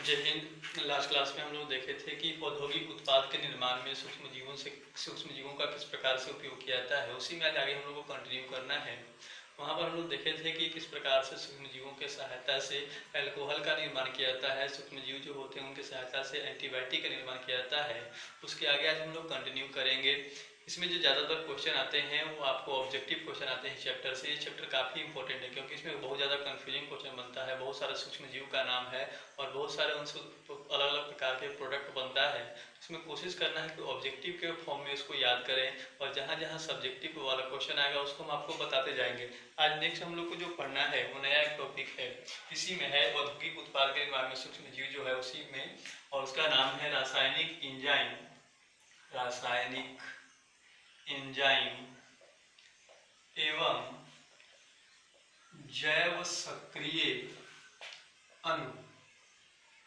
जय Hind. Last class में हम लोग देखे थे कि औद्योगिक उत्पाद के निर्माण में सूक्ष्म जीवों का किस प्रकार से उपयोग किया जाता है। उसी में आज आगे हम लोग को कंटिन्यू करना है। वहाँ पर हम लोग देखे थे कि किस प्रकार से सूक्ष्म जीवों के सहायता से अल्कोहल का निर्माण किया जाता है। सूक्ष्म जीव जो होते हैं उनके सहायता से एंटीबायोटिक का निर्माण किया जाता है। उसके आगे आज हम लोग कंटिन्यू करेंगे। इसमें जो ज़्यादातर क्वेश्चन आते हैं वो आपको ऑब्जेक्टिव क्वेश्चन आते हैं चैप्टर से। ये चैप्टर काफ़ी इंपॉर्टेंट है क्योंकि इसमें बहुत ज़्यादा कन्फ्यूजिंग क्वेश्चन बनता है। बहुत सारे सूक्ष्म जीव का नाम है और बहुत सारे उनसे अलग अलग प्रकार के प्रोडक्ट बनता है। इसमें कोशिश करना है कि ऑब्जेक्टिव के फॉर्म में इसको याद करें और जहाँ जहाँ सब्जेक्टिव वाला क्वेश्चन आएगा उसको हम आपको बताते जाएंगे। आज नेक्स्ट हम लोग को जो पढ़ना है वो नया एक टॉपिक है। इसी में है औद्योगिक उत्पाद के निर्माण में सूक्ष्म जीव जो है उसी में, और उसका नाम है रासायनिक एंजाइम। रासायनिक एंजाइम एवं जैव सक्रिय अणु।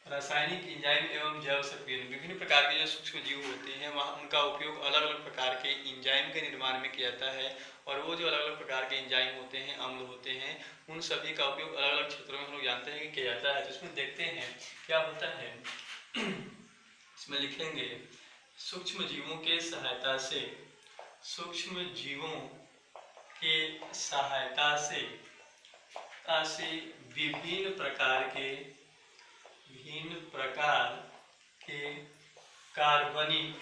रासायनिक एंजाइम एवं जैव सक्रिय अणु विभिन्न प्रकार के जो सूक्ष्म जीव होते हैं वहाँ उनका उपयोग अलग अलग प्रकार के एंजाइम के निर्माण में किया जाता है। और वो जो अलग अलग प्रकार के एंजाइम होते हैं, अम्ल होते हैं, उन सभी का उपयोग अलग अलग क्षेत्रों में हम लोग जानते हैं कि किया जाता है। तो इसमें देखते हैं क्या होता है। इसमें लिखेंगे सूक्ष्म जीवों के सहायता से, सूक्ष्म जीवों के सहायता से विभिन्न प्रकार के कार्बनिक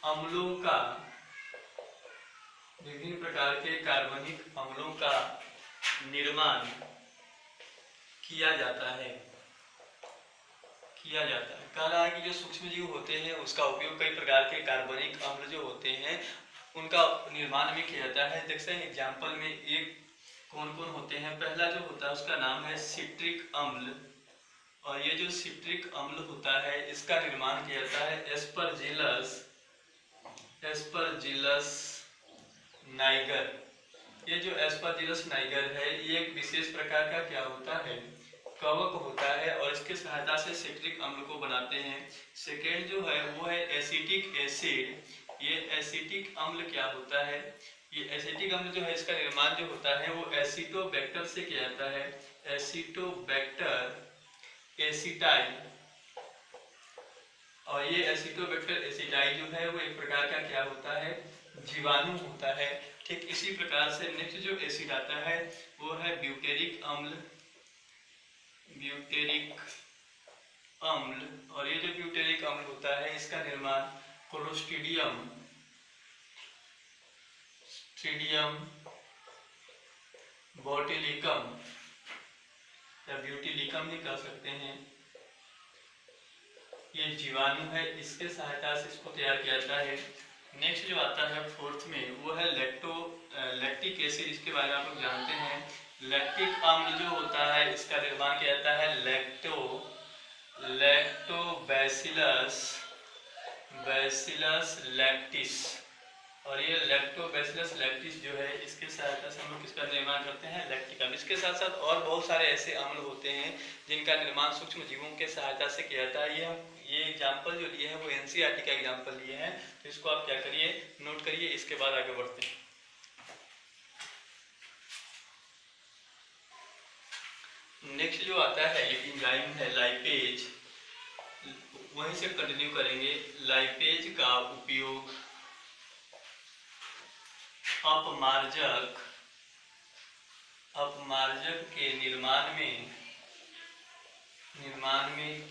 अम्लों का, विभिन्न प्रकार के कार्बनिक अम्लों का निर्माण किया जाता है। कह रहा है कि जो सूक्ष्म जीव होते हैं उसका उपयोग कई प्रकार के कार्बनिक अम्ल जो होते हैं उनका निर्माण में किया जाता है। देखते हैं एग्जाम्पल में एक कौन कौन होते हैं। पहला जो होता है उसका नाम है सिट्रिक अम्ल, और ये जो सिट्रिक अम्ल होता है इसका निर्माण किया जाता है एस्परजिलस नाइगर। ये जो एस्परजिलस नाइगर है ये एक विशेष प्रकार का क्या होता है, कवक होता है, और इसके सहायता से सिट्रिक अम्ल को बनाते हैं। सेकेंड जो है वो है एसिटिक एसिड। ये एसिटिक अम्ल क्या होता है, ये एसिटिक अम्ल जो है इसका निर्माण जो होता है वो एसिटोबैक्टर से किया जाता है। एसिटोबैक्टर एसिटाई, और ये एसिटोबैक्टर एसिटाई जो है वो एक प्रकार का क्या होता है, जीवाणु होता है। ठीक इसी प्रकार से नेक्स्ट जो एसिड आता है वो है ब्यूटेरिक अम्ल। ब्यूटेरिक अम्ल, और ये जो ब्यूटेरिक अम्ल होता है इसका निर्माण क्लोस्ट्रीडियम बोटिलिकम या ब्यूटिलिकम भी कह सकते हैं, ये जीवाणु है, इसके सहायता से इसको तैयार किया जाता है। नेक्स्ट जो आता है फोर्थ में वो है लैक्टिक एसिड। इसके बारे में आप लोग जानते हैं। लैक्टिक अम्ल जो होता है इसका निर्माण किया जाता है लैक्टोबैसिलस लैक्टिस, और ये लैक्टोबैसिलस लैक्टिस जो है इसके सहायता से हम लोग किसका निर्माण करते हैं, लैक्टिक अम्ल। इसके साथ साथ और बहुत सारे ऐसे अम्ल होते हैं जिनका निर्माण सूक्ष्म जीवों के सहायता से किया जाता है। ये एग्जाम्पल जो लिए हैं वो एनसीईआरटी का एग्जाम्पल लिए हैं, तो इसको आप क्या करिए, नोट करिए। इसके बाद आगे बढ़ते हैं। नेक्स्ट जो आता है ये एंजाइम है लाइपेज, वहीं से कंटिन्यू करेंगे। लाइपेज का उपयोग अपमार्जक के निर्माण में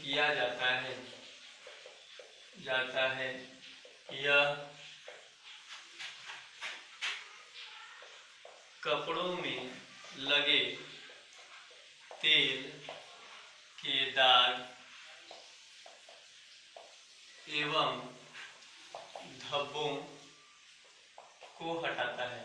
किया जाता है। यह कपड़ों में लगे तेल के दाग एवं धब्बों को हटाता है।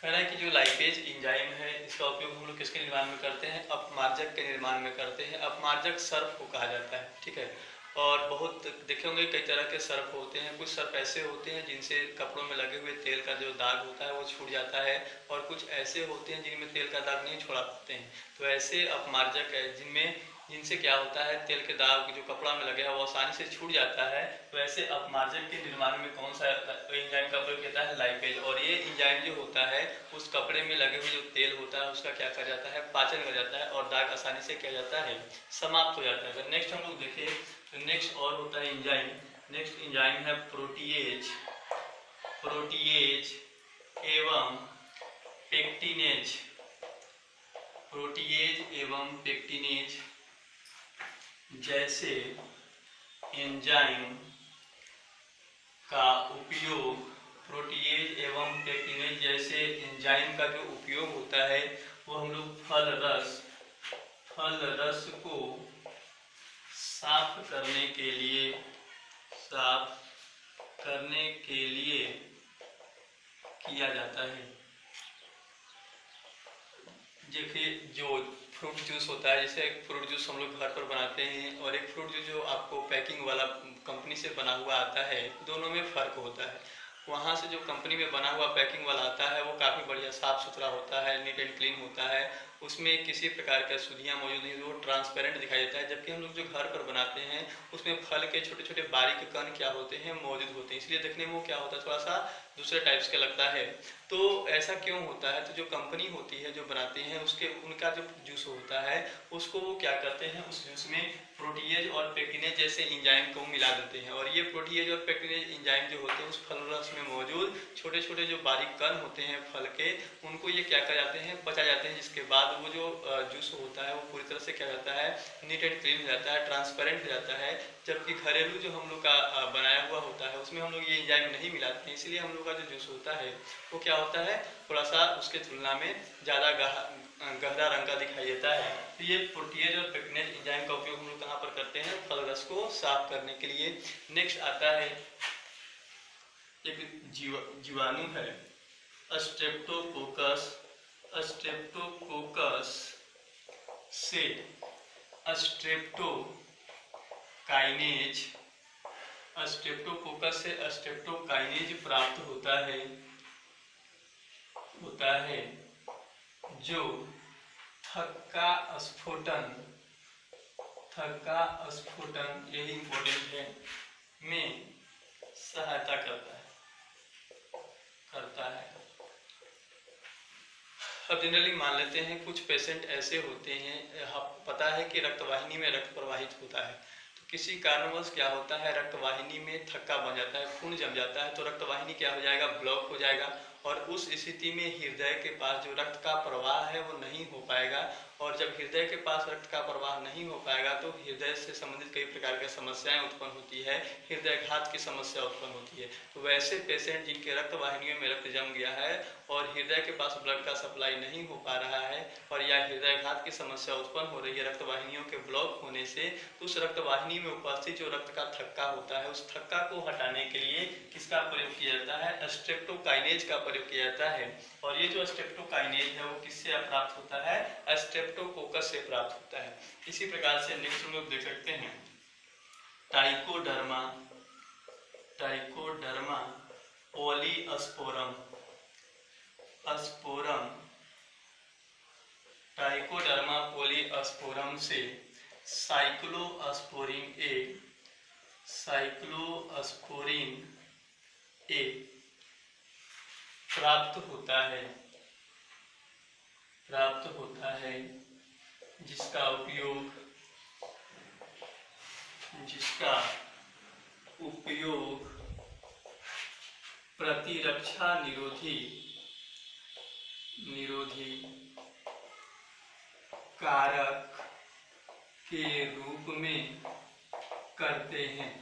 कह रहा है कि जो लाइपेज एंजाइम है इसका उपयोग हम लोग किसके निर्माण में करते हैं, अपमार्जक के निर्माण में करते हैं। अपमार्जक सर्फ को कहा जाता है, ठीक है। और बहुत देखे होंगे कई तरह के सर्फ होते हैं। कुछ सर्फ ऐसे होते हैं जिनसे कपड़ों में लगे हुए तेल का जो दाग होता है वो छूट जाता है, और कुछ ऐसे होते हैं जिनमें तेल का दाग नहीं छोड़ा पाते हैं। तो ऐसे अपमार्जक है जिनमें जिनसे क्या होता है तेल के दाग जो कपड़ा में लगे हैं वो आसानी से छूट जाता है। वैसे अपमार्जन के निर्माण में कौन सा एंजाइम का प्रयोग किया है? लाइपेज। और ये एंजाइम जो होता है उस कपड़े में लगे हुए जो तेल होता है उसका क्या कर जाता है? पाचन कर जाता है और दाग आसानी से क्या जाता है? समाप्त हो जाता है। अगर नेक्स्ट हम लोग देखें तो नेक्स्ट और होता है एंजाइम। नेक्स्ट एंजाइम है प्रोटीएज। प्रोटीएज एवं पेक्टिनेज। प्रोटीएज एवं पेक्टिनेज जैसे एंजाइम का उपयोग, प्रोटीएज एवं पेक्टिनेज जैसे एंजाइम का जो उपयोग होता है वो हम लोग फल रस को साफ करने के लिए किया जाता है। देखिए जो फ्रूट जूस होता है, जैसे एक फ्रूट जूस हम लोग घर पर बनाते हैं और एक फ्रूट जूस जो आपको पैकिंग वाला कंपनी से बना हुआ आता है, दोनों में फ़र्क होता है। वहाँ से जो कंपनी में बना हुआ पैकिंग वाला आता है वो काफ़ी बढ़िया साफ़ सुथरा होता है, नीट एंड क्लीन होता है, उसमें किसी प्रकार का अशुद्धियाँ मौजूद नहीं, वो ट्रांसपेरेंट दिखाई देता है। जबकि हम लोग जो घर पर बनाते हैं उसमें फल के छोटे छोटे बारीक कण क्या होते हैं? मौजूद होते हैं, इसलिए देखने में वो क्या होता है? थोड़ा सा दूसरे टाइप्स का लगता है। तो ऐसा क्यों होता है? तो जो कंपनी होती है जो बनाती है उनका जो जूस होता है उसको वो क्या करते हैं, उस जूस में प्रोटीएज और पेक्टिनेज जैसे एंजाइम को मिला देते हैं। और ये प्रोटीएज और पेक्टिनेज एंजाइम जो होते हैं उस फल रस में मौजूद छोटे छोटे जो बारीक कण होते हैं फल के, उनको ये क्या कर जाते हैं? पचा जाते हैं, जिसके बाद वो जो जूस होता है वो पूरी तरह से क्या जाता है? नीट एंड क्लीन हो जाता है, ट्रांसपेरेंट हो जाता है। जबकि घरेलू जो हम लोग का बनाया हुआ होता है उसमें हम लोग ये एंजाइम नहीं मिलाते हैं, इसलिए हम लोग का जो जूस होता है वो क्या होता है? थोड़ा सा उसके तुलना में ज़्यादा गहरा रंग का दिखाई देता है। तो ये प्रोटीएज और पेक्टिनेज एंजाइम का उपयोग हम लोग कहाँ पर करते हैं? फल रस को साफ करने के लिए। नेक्स्ट आता है एक जीवाणु है स्ट्रेप्टोकोकस। स्ट्रेप्टोकोकस से स्ट्रेप्टोकाइनेज प्राप्त होता है जो थक्का स्फोटन यही इम्पोर्टेंट है में सहायता करता है। अब जनरली मान लेते हैं कुछ पेशेंट ऐसे होते हैं, पता है कि रक्तवाहिनी में रक्त प्रवाहित होता है, तो किसी कारणवश क्या होता है? रक्तवाहिनी में थक्का बन जाता है, खून जम जाता है, तो रक्तवाहिनी क्या हो जाएगा? ब्लॉक हो जाएगा और उस स्थिति में हृदय के पास जो रक्त का प्रवाह है वो नहीं हो पाएगा। और जब हृदय के पास रक्त का प्रवाह नहीं हो पाएगा तो हृदय से संबंधित कई प्रकार की समस्याएं उत्पन्न होती है, हृदयघात की समस्या उत्पन्न होती है। तो वैसे पेशेंट जिनके रक्त वाहिनियों में रक्त जम गया है और हृदय के पास ब्लड का सप्लाई नहीं हो पा रहा है और या हृदयघात की समस्या उत्पन्न हो रही है रक्त वाहिनियों के ब्लॉक होने से, तो उस रक्त वाहिनी में उपस्थित जो रक्त का थक्का होता है उस थक्का को हटाने के लिए किसका प्रयोग किया जाता है? स्ट्रेप्टोकाइनेज का प्रयोग किया जाता है। और ये जो स्ट्रेप्टोकाइनेज है वो किससे प्राप्त होता है? स्ट्रेप्टोकोकस से प्राप्त होता है। इसी प्रकार से नेक्स्ट हम लोग देख सकते हैं टाइकोडर्मा पॉलीस्पोरम। टाइकोडर्मा पॉलीस्पोरम से साइक्लोस्पोरिन ए प्राप्त होता है जिसका उपयोग प्रतिरक्षा निरोधी कारक के रूप में करते हैं।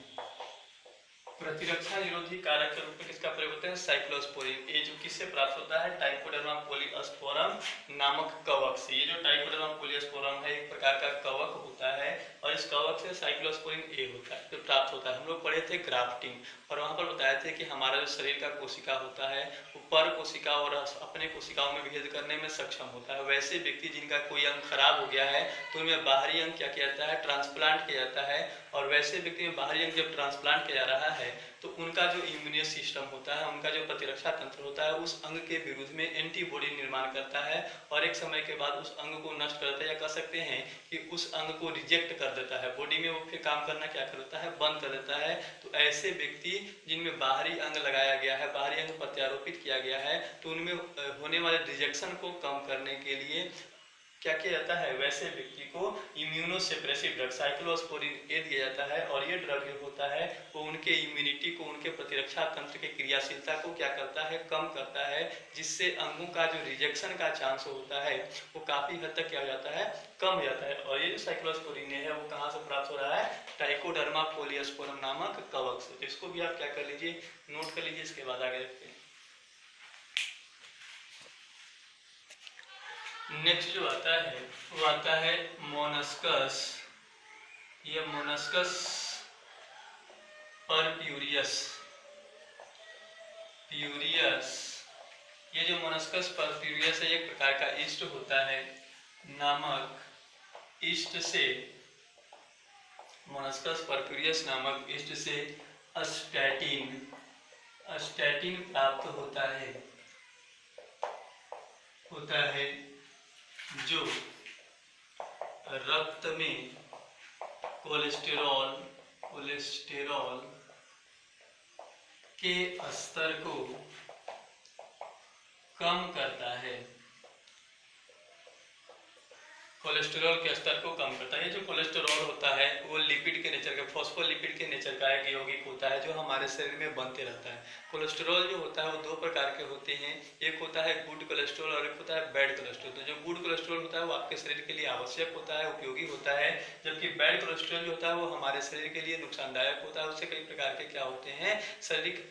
प्रतिरक्षा निरोधी कारक के रूप में किसका प्रयोग होता है? साइक्लोस्पोरिन। ये जो किससे प्राप्त होता है? टाइकोडर्मा पॉलीस्पोरम नामक कवक से। ये जो टाइकोडर्मा पॉलीस्पोरम है एक प्रकार का कवक होता है और इस कवक से साइक्लोस्पोरिन ए होता है जो प्राप्त होता है। हम लोग पढ़े थे ग्राफ्टिंग और वहाँ पर बताए थे कि हमारा जो शरीर का कोशिका होता है वो पर कोशिका और अपने कोशिकाओं में भेद करने में सक्षम होता है। वैसे व्यक्ति जिनका कोई अंग खराब हो गया है तो उनमें बाहरी अंग क्या किया जाता है? ट्रांसप्लांट किया जाता है। और वैसे व्यक्ति में बाहरी अंग जब ट्रांसप्लांट किया जा रहा है तो उनका जो इम्यून सिस्टम होता है, उनका जो प्रतिरक्षा तंत्र होता है उस अंग के विरुद्ध में एंटीबॉडी निर्माण करता है और एक समय के बाद उस अंग को नष्ट कर देता है, या कह सकते हैं कि उस अंग को रिजेक्ट कर देता है, बॉडी में वो फिर काम करना क्या कर देता है, बंद कर देता है। तो ऐसे व्यक्ति जिनमें बाहरी अंग लगाया गया है, बाहरी अंग प्रत्यारोपित किया गया है, तो उनमें होने वाले रिजेक्शन को कम करने के लिए क्या किया जाता है, वैसे व्यक्ति को इम्यूनोसेप्रेसिव ड्रग साइक्लोस्पोरिन ए दिया जाता है। और ये ड्रग जो होता है वो उनके इम्यूनिटी को, उनके प्रतिरक्षा तंत्र के क्रियाशीलता को क्या करता है, कम करता है, जिससे अंगों का जो रिजेक्शन का चांस होता है वो काफ़ी हद तक क्या हो जाता है, कम हो जाता है। और ये जो साइक्लोस्पोरिन है वो कहाँ से प्राप्त हो रहा है, ट्राइकोडर्मा फोलियोस्पोरम नामक कवक से। तो इसको भी आप क्या कर लीजिए, नोट कर लीजिए, इसके बाद आगे देखते हैं। नेक्स्ट जो आता है वो आता है मोनस्कस। ये मोनस्कस परप्यूरियस। ये जो मोनस्कस परप्यूरियस है, एक प्रकार का ईस्ट होता है, नामक ईस्ट से, मोनस्कस परप्यूरियस नामक ईस्ट से स्टैटिन प्राप्त होता है जो रक्त में कोलेस्टेरॉल के स्तर को कम करता है, कोलेस्टेरॉल के स्तर को कम करता है। ये जो कोलेस्टेरॉल होता है वो लिपिड के नेचर का, फॉस्फोलिपिड के नेचर का एक यौगिक होता है जो हमारे शरीर में बनते रहता है। कोलेस्टेरॉल जो होता है वो दो प्रकार के होते हैं, एक होता है गुड कोलेस्ट्रॉल और एक होता है बैड कोलेस्ट्रॉल। तो जो गुड कोलेस्ट्रॉल होता है वो आपके शरीर के लिए आवश्यक होता है, उपयोगी होता है, जबकि बैड कोलेस्ट्रॉल जो होता है वो हमारे शरीर के लिए नुकसानदायक होता है। उससे कई प्रकार के क्या होते हैं,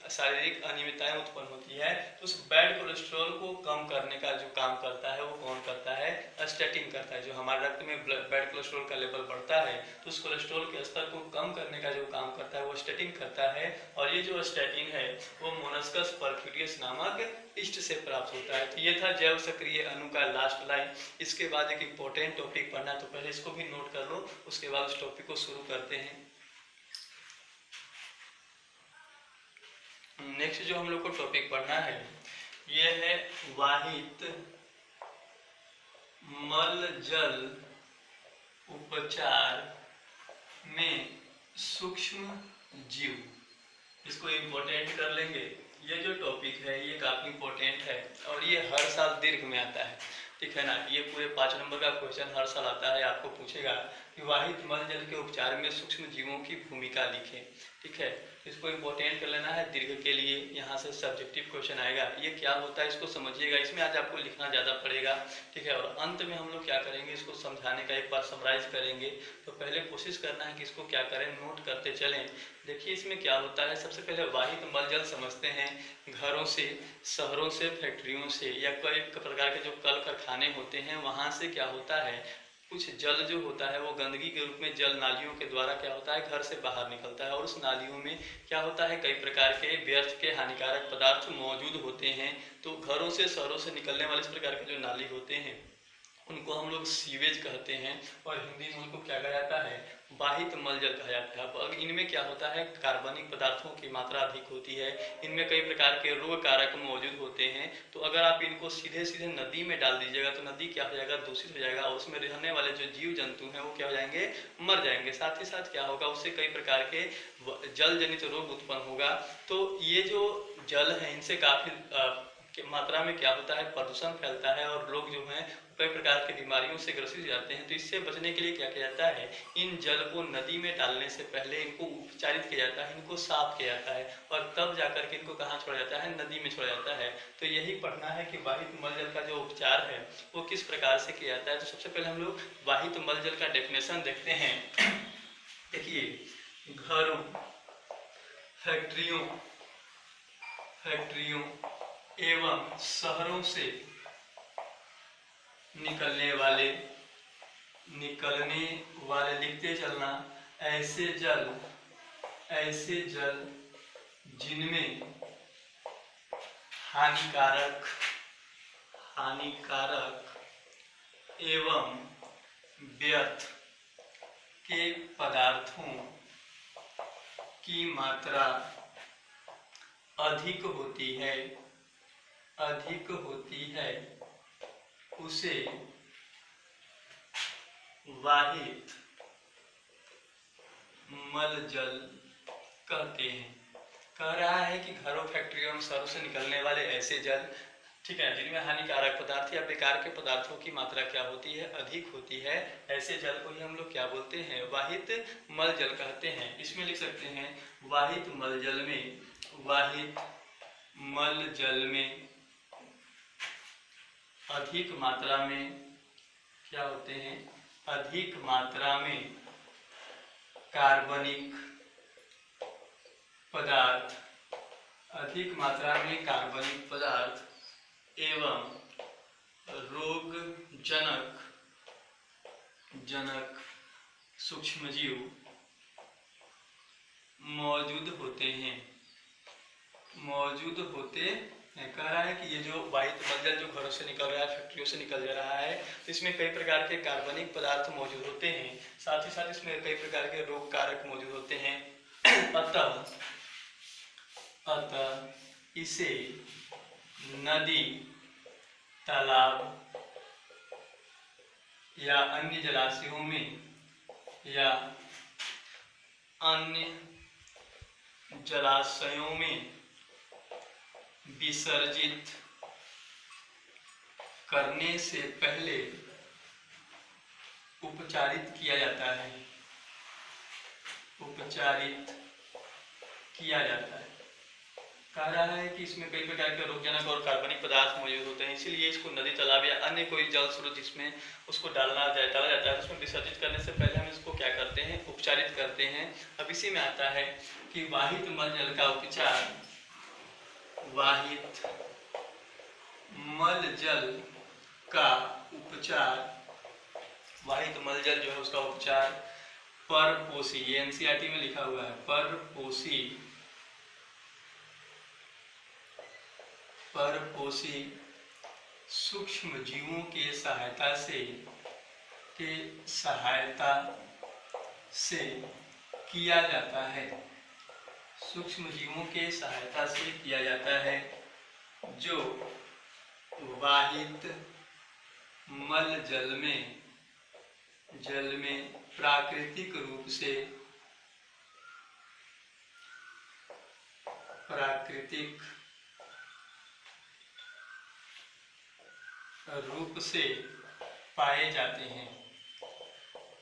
शारीरिक अनियमितताएं उत्पन्न होती है। तो उस बैड कोलेस्ट्रॉल को कम करने का जो काम करता है वो कौन करता है, स्टैटिन करता है। जो हमारे रक्त में बैड कोलेस्ट्रॉल का लेवल बढ़ता है तो उस कोलेस्ट्रॉल के स्तर को कम करने का जो काम करता है वो स्टैटिन करता है। और ये जो स्टैटिन है वो मोनस्कस परप्यूरियस नामक ईस्ट से प्राप्त होता है। तो ये था जैव सक्रिय अणु का लास्ट लाइन। इसके बाद एक इंपॉर्टेंट टॉपिक पढ़ना है, तो पहले इसको भी नोट कर लो, उसके बाद उस टॉपिक को शुरू करते हैं। नेक्स्ट जो हम लोग को टॉपिक पढ़ना है ये है वाहित मल जल उपचार में सूक्ष्म जीव। इसको इम्पोर्टेंट कर लेंगे। ये जो टॉपिक है ये काफ़ी इम्पोर्टेंट है और ये हर साल दीर्घ में आता है, ठीक है ना। ये पूरे 5 नंबर का क्वेश्चन हर साल आता है। आपको पूछेगा कि वाहित मल जल के उपचार में सूक्ष्म जीवों की भूमिका लिखें, ठीक है। इसको इम्पोर्टेंट कर लेना है दीर्घ के लिए। यहाँ से सब्जेक्टिव क्वेश्चन आएगा, ये क्या होता है इसको समझिएगा। इसमें आज आपको लिखना ज़्यादा पड़ेगा, ठीक है। और अंत में हम लोग क्या करेंगे, इसको समझाने का एक बार समराइज करेंगे। तो पहले कोशिश करना है कि इसको क्या करें, नोट करते चलें। देखिए इसमें क्या होता है, सबसे पहले वाहित मल जल समझते हैं। घरों से, शहरों से, फैक्ट्रियों से या कई प्रकार के जो कल कारखाने होते हैं वहाँ से क्या होता है, कुछ जल जो होता है वो गंदगी के रूप में जल नालियों के द्वारा क्या होता है, घर से बाहर निकलता है। और उस नालियों में क्या होता है, कई प्रकार के व्यर्थ के हानिकारक पदार्थ मौजूद होते हैं। तो घरों से, शहरों से निकलने वाले इस प्रकार के जो नाली होते हैं उनको हम लोग सीवेज कहते हैं और हिंदी में उनको क्या कहा जाता है, वाहित मल जल कहा जाता है। अब इनमें क्या होता है, कार्बनिक पदार्थों की मात्रा अधिक होती है, इनमें कई प्रकार के रोग कारक मौजूद होते हैं। तो अगर आप इनको सीधे सीधे नदी में डाल दीजिएगा तो नदी क्या हो जाएगा, दूषित हो जाएगा और उसमें रहने वाले जो जीव जंतु हैं वो क्या हो जाएंगे, मर जाएंगे। साथ ही साथ क्या होगा, उससे कई प्रकार के जल जनित रोग उत्पन्न होगा। तो ये जो जल है इनसे काफ़ी मात्रा में क्या होता है, प्रदूषण फैलता है और लोग जो हैं कई प्रकार की बीमारियों से ग्रसित हो जाते हैं। तो इससे बचने के लिए क्या किया जाता है, इन जल को नदी में डालने से पहले इनको उपचारित किया जाता है, इनको साफ किया जाता है और तब जाकर के इनको कहाँ छोड़ा जाता है, नदी में छोड़ा जाता है। तो यही पढ़ना है कि वाहित मल जल का जो उपचार है वो किस प्रकार से किया जाता है। तो सबसे पहले हम लोग वाहित मल जल का डेफिनेशन देखते हैं। देखिए घरों, फैक्ट्रियों एवं शहरों से निकलने वाले लिखते चलना ऐसे जल जिनमें हानिकारक एवं व्यर्थ के पदार्थों की मात्रा अधिक होती है उसे वाहित मल जल कहते हैं। कह रहा है कि घरों, फैक्ट्रियों और शहरों से निकलने वाले ऐसे जल, ठीक है, जिनमें हानिकारक पदार्थ या बेकार के पदार्थों की मात्रा क्या होती है, अधिक होती है, ऐसे जल को ही हम लोग क्या बोलते हैं, वाहित मल जल कहते हैं। इसमें लिख सकते हैं वाहित मल जल में, वाहित मल जल में अधिक मात्रा में क्या होते हैं, अधिक मात्रा में कार्बनिक पदार्थ, अधिक मात्रा में कार्बनिक पदार्थ एवं रोग जनक सूक्ष्मजीव मौजूद होते हैं, मौजूद होते हैं। कह रहा है कि ये जो वाहित मलजल जो घरों से निकल रहा है, फैक्ट्रियों से निकल जा रहा है, तो इसमें कई प्रकार के कार्बनिक पदार्थ मौजूद होते हैं, साथ ही साथ इसमें कई प्रकार के रोग कारक मौजूद होते हैं। अतः इसे नदी, तालाब या अन्य जलाशयों में या अन्य जलाशयों में विसर्जित करने से पहले उपचारित किया जाता है, उपचारित किया जाता है। कह रहा है कि इसमें कई प्रकार के रोगजनक और कार्बनिक पदार्थ मौजूद होते हैं, इसीलिए इसको नदी, तालाब या अन्य कोई जल स्रोत जिसमें उसको डाला जाता है, उसमें विसर्जित करने से पहले हम इसको क्या करते हैं, उपचारित करते हैं। अब इसी में आता है कि वाहित मल जल का उपचार, वाहित मल जल का उपचार, वाहित मल जल जो है उसका उपचार परपोषी, ये एनसीईआरटी में लिखा हुआ है, परपोषी सूक्ष्म जीवों के सहायता से किया जाता है, सूक्ष्म जीवों के सहायता से किया जाता है, जो वाहित मल जल में प्राकृतिक रूप से पाए जाते हैं।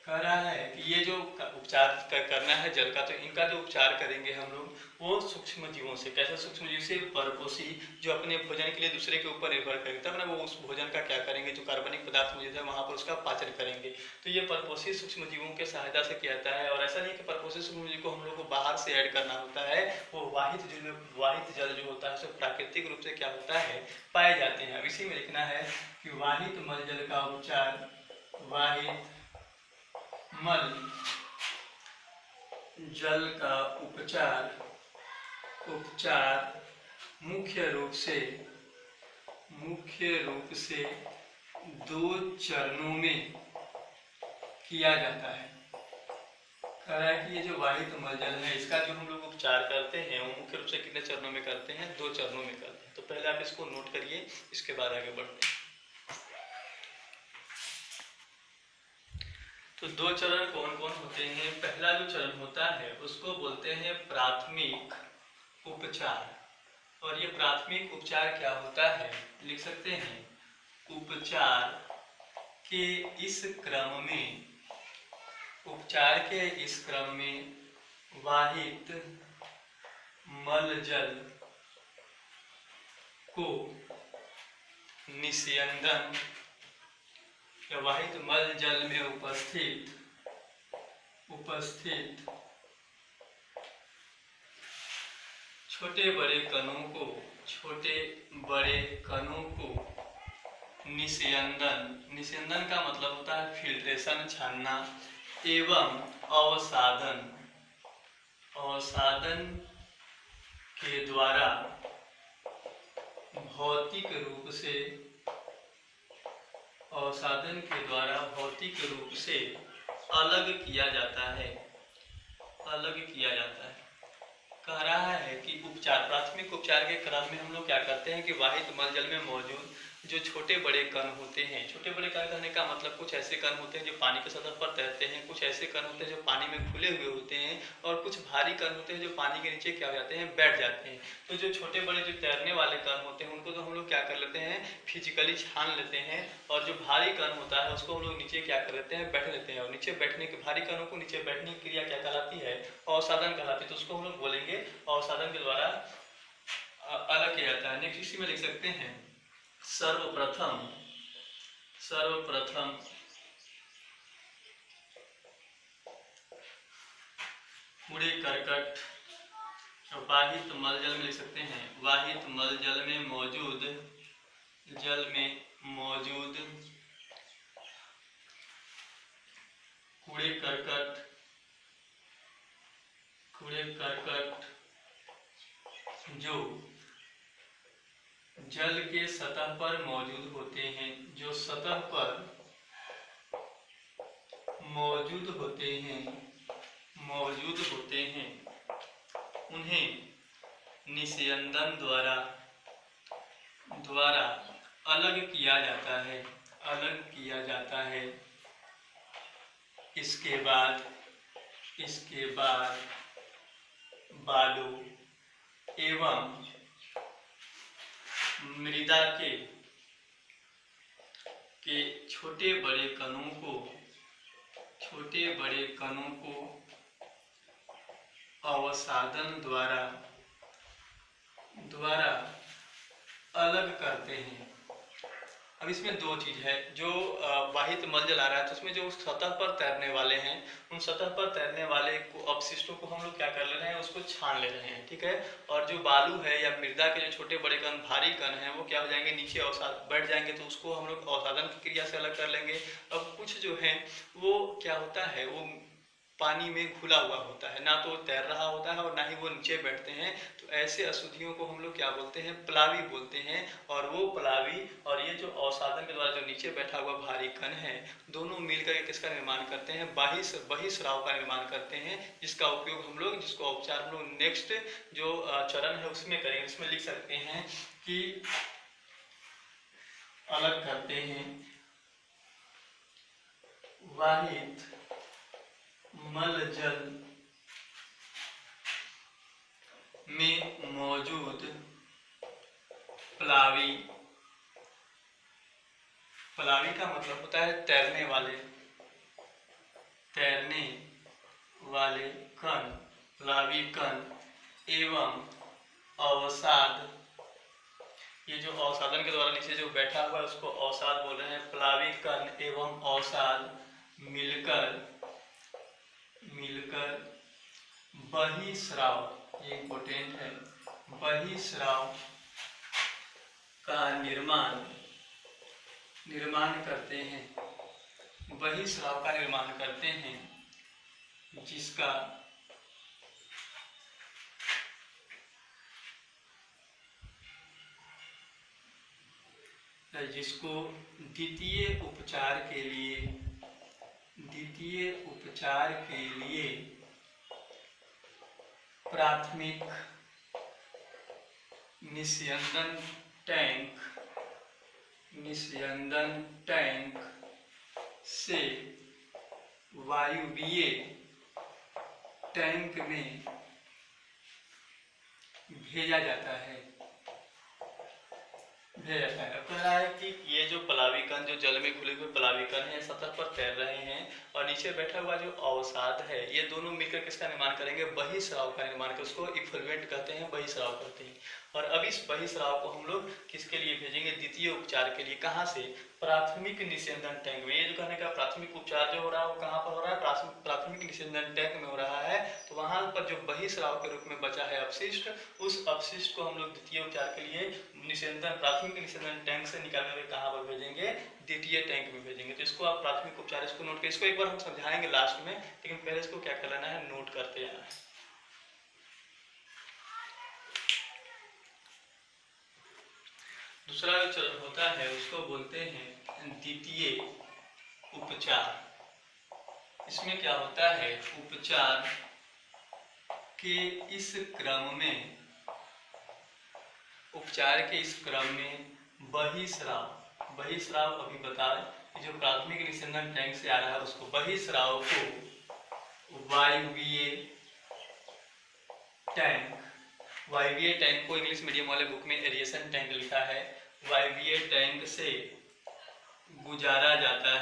कह रहा है कि ये जो उपचार करना है जल का, तो इनका जो उपचार करेंगे हम लोग वो सूक्ष्म जीवों से। कैसे सूक्ष्म जीव से, परपोषी, जो अपने भोजन के लिए दूसरे के ऊपर निर्भर करेंगे, तब ना वो उस भोजन का क्या करेंगे, जो कार्बनिक पदार्थ मौजूद है वहाँ पर उसका पाचन करेंगे। तो ये परपोषी सूक्ष्म जीवों के सहायता से किया जाता है। और ऐसा नहीं कि परपोषी सूक्ष्म जीव को हम लोग को बाहर से ऐड करना होता है, वो वाहित जल जो होता है उसे प्राकृतिक रूप से क्या होता है, पाए जाते हैं। अब इसी में लिखना है कि वाहित मल जल का उपचार, वाहित मल जल का उपचार मुख्य रूप से 2 चरणों में किया जाता है। कह रहा है कि ये जो वाहित मल जल है, इसका जो हम लोग उपचार करते हैं वो मुख्य रूप से कितने चरणों में करते हैं, 2 चरणों में करते हैं। तो पहले आप इसको नोट करिए, इसके बाद आगे बढ़ते हैं। तो 2 चरण कौन कौन होते हैं। पहला जो चरण होता है उसको बोलते हैं प्राथमिक उपचार। और ये प्राथमिक उपचार क्या होता है, लिख सकते हैं, उपचार के इस क्रम में वाहित मल जल को निस्यंदन या वाहित मल जल में उपस्थित छोटे बड़े कणों को निस्यंदन का मतलब होता है फिल्ट्रेशन, छानना, एवं अवसादन के द्वारा भौतिक रूप से अलग किया जाता है। कह रहा है कि प्राथमिक उपचार के क्रम में हम लोग क्या करते हैं कि वाहित मल जल में मौजूद जो छोटे बड़े कण होते हैं, छोटे बड़े कण कहने का मतलब कुछ ऐसे कण होते हैं जो पानी की सतह पर तैरते हैं, कुछ ऐसे कण होते हैं जो पानी में घुले हुए होते हैं, और कुछ भारी कण होते हैं जो पानी के नीचे क्या हो जाते हैं, बैठ जाते हैं। तो जो छोटे बड़े जो तैरने वाले कण होते हैं उनको तो हम लोग क्या कर लेते हैं, फिजिकली छान लेते हैं, और जो भारी कण होता है उसको हम लोग नीचे क्या कर लेते हैं, बैठ लेते हैं। और नीचे बैठने के भारी कणों को नीचे बैठने की क्रिया क्या कहलाती है, अवसादन कहलाती है। तो उसको हम लोग बोलेंगे अवसादन के द्वारा अलग किया जाता है। नेक्स्ट इसी में लिख सकते हैं सर्वप्रथम कूड़े करकट वाहित मलजल में लिख सकते हैं, वाहित मलजल में मौजूद कूड़े करकट जो जल के सतह पर मौजूद होते हैं, जो सतह पर मौजूद होते हैं उन्हें निस्यंदन द्वारा अलग किया जाता है। इसके बाद बालू एवं मृदा के छोटे बड़े कणों को अवसादन द्वारा अलग करते हैं। अब इसमें दो चीज है, जो वाहित मलजल आ रहा है तो उसमें जो सतह पर तैरने वाले हैं, उन सतह पर तैरने वाले को अपशिष्टों को हम लोग क्या कर ले रहे हैं, उसको छान ले रहे हैं, ठीक है। और जो बालू है या मृदा के जो छोटे बड़े कण भारी कण हैं वो क्या हो जाएंगे, नीचे अवसाद बैठ जाएंगे, तो उसको हम लोग अवसादन की क्रिया से अलग कर लेंगे। अब कुछ जो है वो क्या होता है, वो पानी में घुला हुआ होता है, ना तो तैर रहा होता है और ना ही वो नीचे बैठते हैं। तो ऐसे अशुद्धियों को हम लोग क्या बोलते हैं, प्लावी बोलते हैं। और वो प्लावी और ये जो अवसादन के द्वारा जो नीचे बैठा हुआ भारी कण है, दोनों मिलकर किसका निर्माण करते हैं, बहिस्राव का निर्माण करते हैं, जिसका उपयोग हम लोग, जिसको उपचार हम लोग नेक्स्ट जो चरण है उसमें करेंगे। इसमें लिख सकते हैं कि अलग करते हैं वाहित मलजल में मौजूद प्लावी का मतलब होता है तैरने वाले कण, प्लावी कण एवं अवसाद, ये जो अवसादन के द्वारा नीचे जो बैठा हुआ है उसको अवसाद बोल रहे हैं। प्लावी कण एवं अवसाद मिलकर बहिस्राव, ये इंपॉर्टेंट है, बहिस्राव का निर्माण करते हैं, बहिस्राव का निर्माण करते हैं, जिसको द्वितीय उपचार के लिए प्राथमिक निस्यंदन टैंक से वायुवीय टैंक में भेजा जाता है। अब कह रहा है कि ये जो प्लावी कण, जो जल में घुले हुए प्लावी कण है, सतह पर तैर रहे हैं, और नीचे बैठा हुआ जो अवसाद है, ये दोनों मिलकर किसका निर्माण करेंगे, बहिस्राव का निर्माण करेंगे। उसको इफ्लुएंट कहते हैं, बहिस्राव करते हैं। और अब इस बहिस्राव को हम लोग किसके लिए भेजेंगे, द्वितीय उपचार के लिए। कहाँ से, प्राथमिक निस्यंदन टैंक में। ये जो कहने का प्राथमिक उपचार जो हो रहा है वो कहाँ पर हो रहा है, प्राथमिक निस्यंदन टैंक में हो रहा है। तो वहां पर जो बहिस्राव के रूप में बचा है अपशिष्ट, उस अपशिष्ट को हम लोग द्वितीय उपचार के लिए प्राथमिक निस्यंदन टैंक से निकाल कर कहाँ पर भेजेंगे, द्वितीय टैंक में भेजेंगे। तो इसको आप प्राथमिक उपचार, इसको नोट करें। इसको एक बार हम समझाएंगे लास्ट में, लेकिन पहले इसको क्या कर लेना है, नोट करते जाना है। दूसरा जो चरण होता है उसको बोलते हैं द्वितीय उपचार। इसमें क्या होता है, उपचार के इस क्रम में बहिस्राव अभी बताए कि जो प्राथमिक निस्संदन टैंक से आ रहा है उसको बहिस्राव को वायवीय टैंक को इंग्लिश मीडियम वाले बुक में एरिएशन टैंक लिखा है। वायवीय टैंक से गुजारा जाता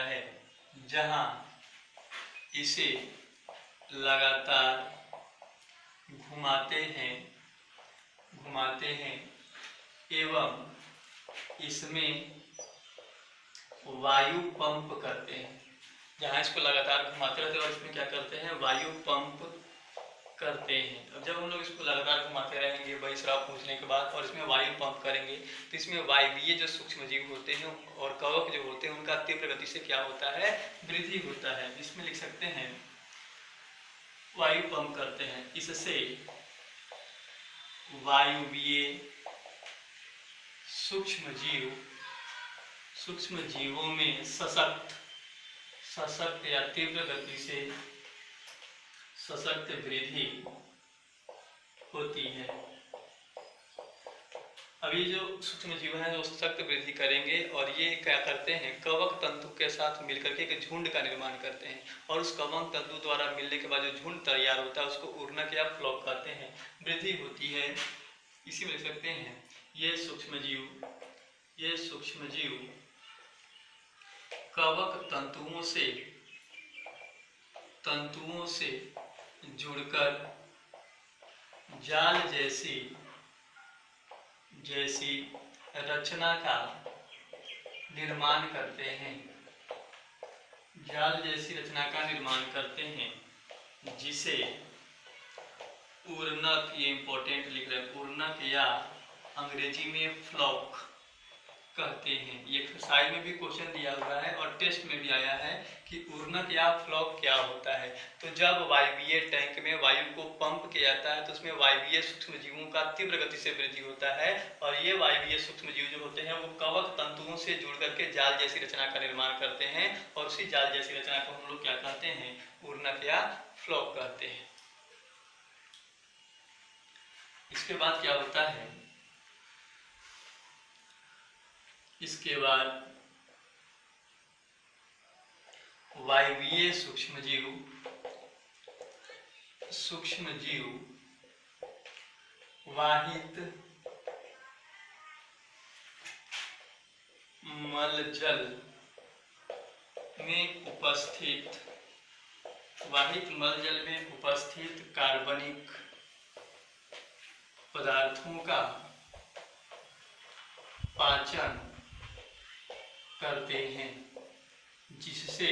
है जहां इसे लगातार घुमाते हैं एवं इसमें वायु पंप करते हैं। जहाँ इसको लगातार घुमाते रहते हैं और इसमें क्या करते हैं, वायु पंप करते हैं। अब जब हम लोग इसको लगातार घुमाते रहेंगे बहिस्राव पहुँचने के बाद और इसमें वायु पंप करेंगे तो इसमें वायवीय जो सूक्ष्म जीव होते हैं और कवक जो होते हैं उनका तीव्र गति से क्या होता है, वृद्धि होता है। इसमें लिख सकते हैं वायु पंप करते हैं, इससे वायुवीय सूक्ष्म जीवों में सशक्त या तीव्र गति से सशक्त वृद्धि होती है। अब ये जो सूक्ष्म जीव हैं वो सशक्त वृद्धि करेंगे और ये क्या करते हैं, कवक तंतु के साथ मिलकर के एक झुंड का निर्माण करते हैं और उस कवक तंतु द्वारा मिलने के बाद जो झुंड तैयार होता है उसको उर्नक या फ्लॉक कहते हैं, वृद्धि होती है। इसी में लिख सकते हैं ये सूक्ष्म जीव कवक तंतुओं से जुड़कर जाल जैसी रचना का निर्माण करते हैं जिसे उर्नक, ये इंपॉर्टेंट लिख रहे हैं, उर्नक या अंग्रेजी में फ्लॉक कहते हैं। ये एक्सरसाइज में भी क्वेश्चन दिया हुआ है और टेस्ट में भी आया है कि उर्नक या फ्लॉक क्या होता है। तो जब वायवीय टैंक में वायु को पंप किया जाता है तो उसमें वायवीय सूक्ष्म जीवों का तीव्र गति से वृद्धि होता है और ये वायवीय सूक्ष्म जीव जो होते हैं वो कवक तंतुओं से जुड़ करके जाल जैसी रचना का निर्माण करते हैं और उसी जाल जैसी रचना को हम लोग क्या कहते हैं, उर्नक या फ्लॉक कहते हैं। इसके बाद क्या होता है, इसके बाद वायवीय सूक्ष्म जीव वाहित मलजल में उपस्थित कार्बनिक पदार्थों का पाचन करते हैं जिससे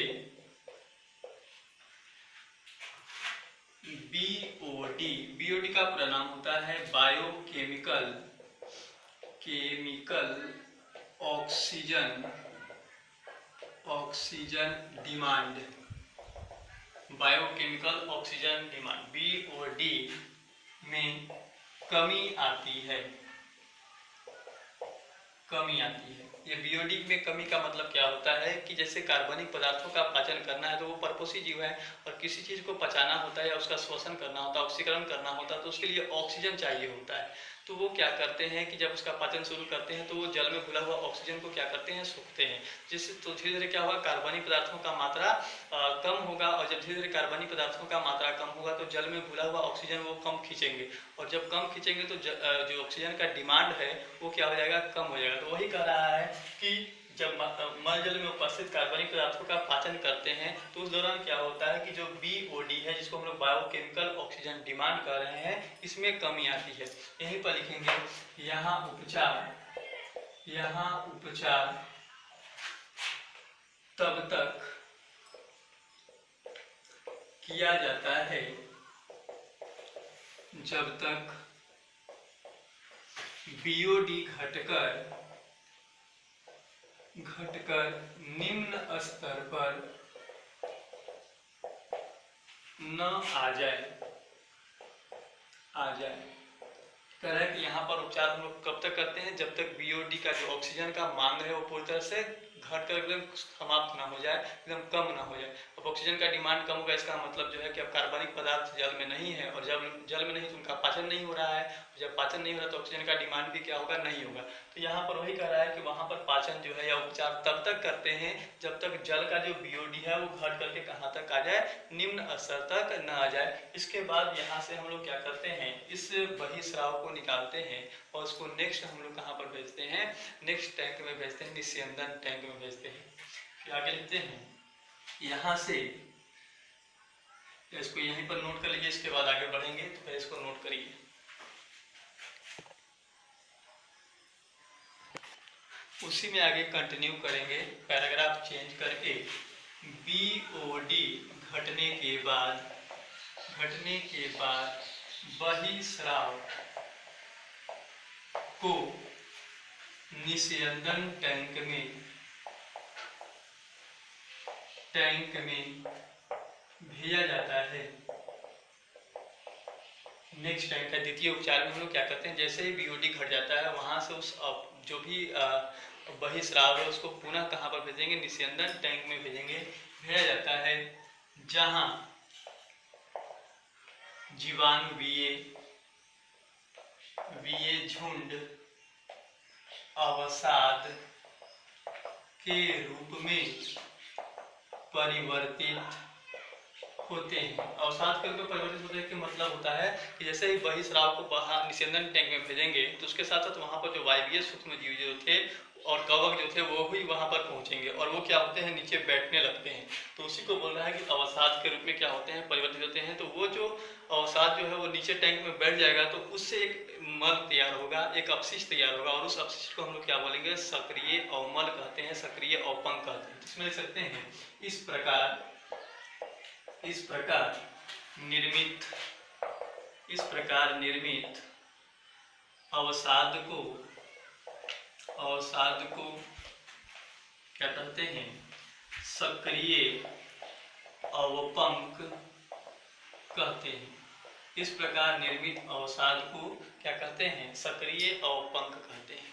बीओडी का पूरा नाम होता है biochemical oxygen demand, biochemical oxygen demand BOD में कमी आती है। ये बीओडी में कमी का मतलब क्या होता है कि जैसे कार्बनिक पदार्थों का पाचन करना है तो वो परपोषी जीव है और किसी चीज को पचाना होता है या उसका श्वसन करना होता है, ऑक्सीकरण करना होता है तो उसके लिए ऑक्सीजन चाहिए होता है। तो वो क्या करते हैं कि जब उसका पाचन शुरू करते हैं तो वो जल में घुला हुआ ऑक्सीजन को क्या करते हैं, सूखते हैं। जिससे तो धीरे धीरे क्या होगा, कार्बनिक पदार्थों का मात्रा कम होगा और जब धीरे धीरे कार्बनिक पदार्थों का मात्रा कम होगा तो जल में घुला हुआ ऑक्सीजन वो कम खींचेंगे और जब कम खींचेंगे तो जो ऑक्सीजन का डिमांड है वो क्या हो जाएगा, कम हो जाएगा। तो वही कह रहा है कि जब मल जल में उपस्थित कार्बनिक पदार्थों का पाचन करते हैं तो उस दौरान क्या होता है कि जो बीओडी है जिसको हम लोग बायोकेमिकल ऑक्सीजन डिमांड कर रहे हैं इसमें कमी आती है। यहीं पर लिखेंगे यहाँ उपचार तब तक किया जाता है जब तक बीओडी घटकर निम्न स्तर पर न आ जाए। कह रहा है कि यहाँ पर उपचार हम लोग कब तक करते हैं, जब तक बीओडी का जो ऑक्सीजन का मांग है वो पूरी तरह से घट कर एकदम समाप्त ना हो जाए, एकदम कम ना हो जाए। अब ऑक्सीजन का डिमांड कम होगा, इसका मतलब जो है कि अब कार्बनिक पदार्थ जल में नहीं है, और जब जल में नहीं तो उनका पाचन नहीं हो रहा है। जब पाचन नहीं हो रहा तो ऑक्सीजन का डिमांड भी क्या होगा, नहीं होगा। तो यहाँ पर वही कह रहा है कि वहाँ पर पाचन जो है या उपचार तब तक करते हैं जब तक जल का जो बीओडी है वो घट करके कहाँ तक आ जाए, निम्न स्तर तक न आ जाए। इसके बाद यहाँ से हम लोग क्या करते हैं, इस बहिस्राव को निकालते हैं और उसको नेक्स्ट हम लोग कहाँ पर भेजते हैं, नेक्स्ट टैंक में भेजते हैं, निस्यंदन टैंक में भेजते हैं। फिर आगे लिखते हैं यहाँ से, इसको यहीं पर नोट कर लीजिए, इसके बाद आगे बढ़ेंगे तो पहले इसको नोट करिए। उसी में आगे कंटिन्यू करेंगे, पैराग्राफ चेंज करके बीओडी घटने के बाद बहिस्राव को निस्यंदन टैंक में भेजा जाता है। नेक्स्ट टैंक है द्वितीय उपचार में हम लोग क्या करते हैं, जैसे ही बीओडी घट जाता है वहां से उस जो भी बहिस्राव है उसको पुनः कहाँ पर भेजेंगे, निस्यंदन टैंक में भेजा जाता है, जहां जीवाणु वीए झुंड अवसाद के रूप में परिवर्तित होते हैं। अवसाद के रूप में परिवर्तित होते हैं कि मतलब होता है कि जैसे ही बहिस्राव को बाहर निस्यंदन टैंक में भेजेंगे तो उसके साथ साथ वहाँ पर जो वायवीय सूक्ष्म जीव जो थे और कवक जो थे वो भी वहाँ पर पहुँचेंगे और वो क्या होते हैं, नीचे बैठने लगते हैं। तो उसी को बोल रहा है कि अवसाद के रूप में क्या होते हैं, परिवर्तित होते हैं। तो वो जो अवसाद जो है वो नीचे टैंक में बैठ जाएगा तो उससे एक मल तैयार होगा, एक अपशिष्ट तैयार होगा, और उस अपशिष्ट को हम लोग क्या बोलेंगे, सक्रिय अवमल कहते हैं, सक्रिय अवपंक कहते हैं। इसमें लिख सकते हैं इस प्रकार निर्मित अवसाद को क्या कहते हैं, सक्रिय अवपंक कहते हैं। इस प्रकार निर्मित अवसाद को क्या कहते हैं, सक्रिय अवपंक कहते हैं।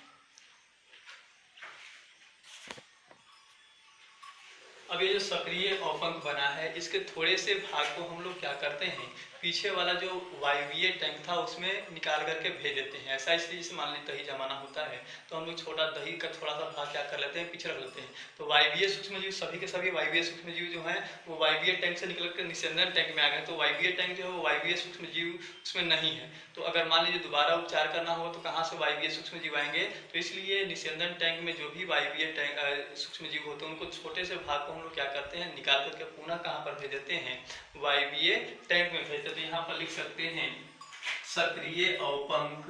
अब ये जो सक्रिय अवपंक बना है इसके थोड़े से भाग को हम लोग क्या करते हैं, पीछे वाला जो वायवीय टैंक था उसमें निकाल करके भेज देते हैं। ऐसा इसलिए जैसे मान लीजिए दही जमाना होता है तो हम लोग छोटा दही का थोड़ा सा भाग क्या कर लेते हैं, पीछे रख लेते हैं। तो वायवीय सूक्ष्मजीव सभी के सभी वायवीय सूक्ष्मजीव जो हैं वो वायवीय टैंक से निकल कर निस्यंदन टैंक में आ गए। तो वायवीय टैंक जो है वो वायवीय सूक्ष्मजीव उसमें नहीं है। तो अगर मान लीजिए दोबारा उपचार करना हो तो कहाँ से वायवीय सूक्ष्मजीव आएंगे, तो इसलिए निस्यंदन टैंक में जो भी वायवीय टैंक सूक्ष्मजीव होते हैं उनको छोटे से भाग को हम लोग क्या करते हैं, निकाल करके पुनः कहाँ पर भेज देते हैं, वायवीय टैंक में भेज देते हैं। तो यहाँ पर लिख सकते हैं सक्रिय अवपंक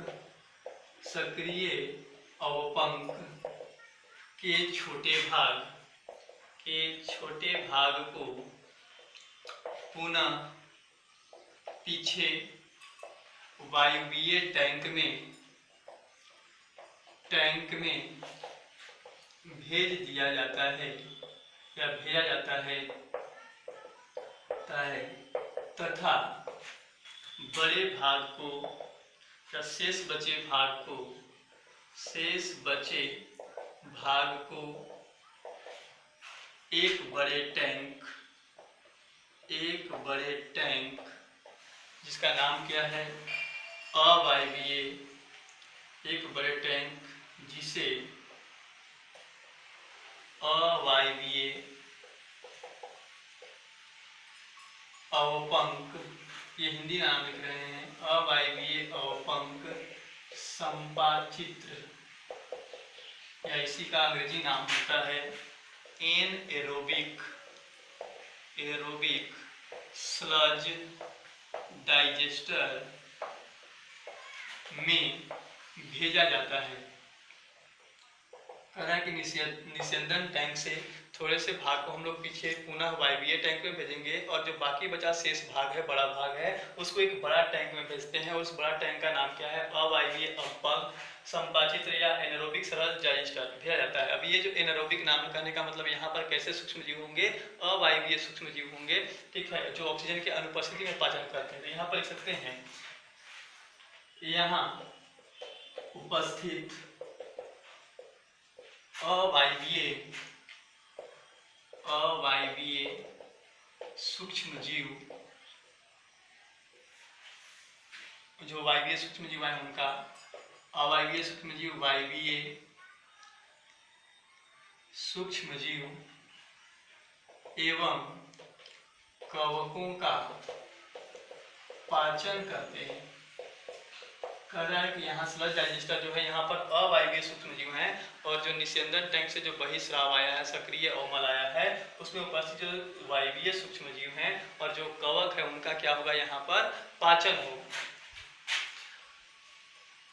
के छोटे भाग को पुनः पीछे वायवीय टैंक में भेज दिया जाता है या भेजा जाता है तथा बड़े भाग को या शेष बचे भाग को एक बड़े टैंक जिसका नाम क्या है, अवायवीय, एक बड़े टैंक जिसे अवायवीय अवपंक, ये हिंदी नाम लिख रहे हैं, अवायवीय अवपंक संपाचित्र, या इसी का अंग्रेजी नाम होता है एनएरोबिक स्लज डाइजेस्टर में भेजा जाता है। कह रहा है कि निस्यंदन टैंक से थोड़े से भाग को हम लोग पीछे पुनः वायवीय टैंक में भेजेंगे और जो बाकी बचा शेष भाग है, बड़ा भाग है, उसको एक बड़ा टैंक में भेजते हैं। उस बड़ा टैंक का नाम क्या है, अवायवीय अवपंक संपाचित्र या एनारोबिक सरल डाइजेस्टर भेजा जाता है। अब ये जो एनारोबिक नाम कहने का मतलब यहाँ पर कैसे सूक्ष्मजीव होंगे, अवायवीय सूक्ष्मजीव होंगे, ठीक है, जो ऑक्सीजन की अनुपस्थिति में पाचन करते हैं। तो यहाँ पर लिख सकते हैं, यहाँ उपस्थित अवायवीय अवायवीय सूक्ष्म जीव, जो वायवीय सूक्ष्म जीव है उनका, अवायवीय सूक्ष्म जीव, वायवीय सूक्ष्म जीव एवं कवकों का पाचन करते हैं। कह रहा है कि यहाँ स्लज डाइजेस्टर जो है यहाँ पर अवायवीय सूक्ष्म जीव हैं और जो निस्यंदन टैंक से जो बहिस्राव आया है, सक्रिय अवमल आया है, उसमें उपस्थित जो वायवीय सूक्ष्म जीव हैं और जो कवक है उनका क्या होगा, यहाँ पर पाचन होगा।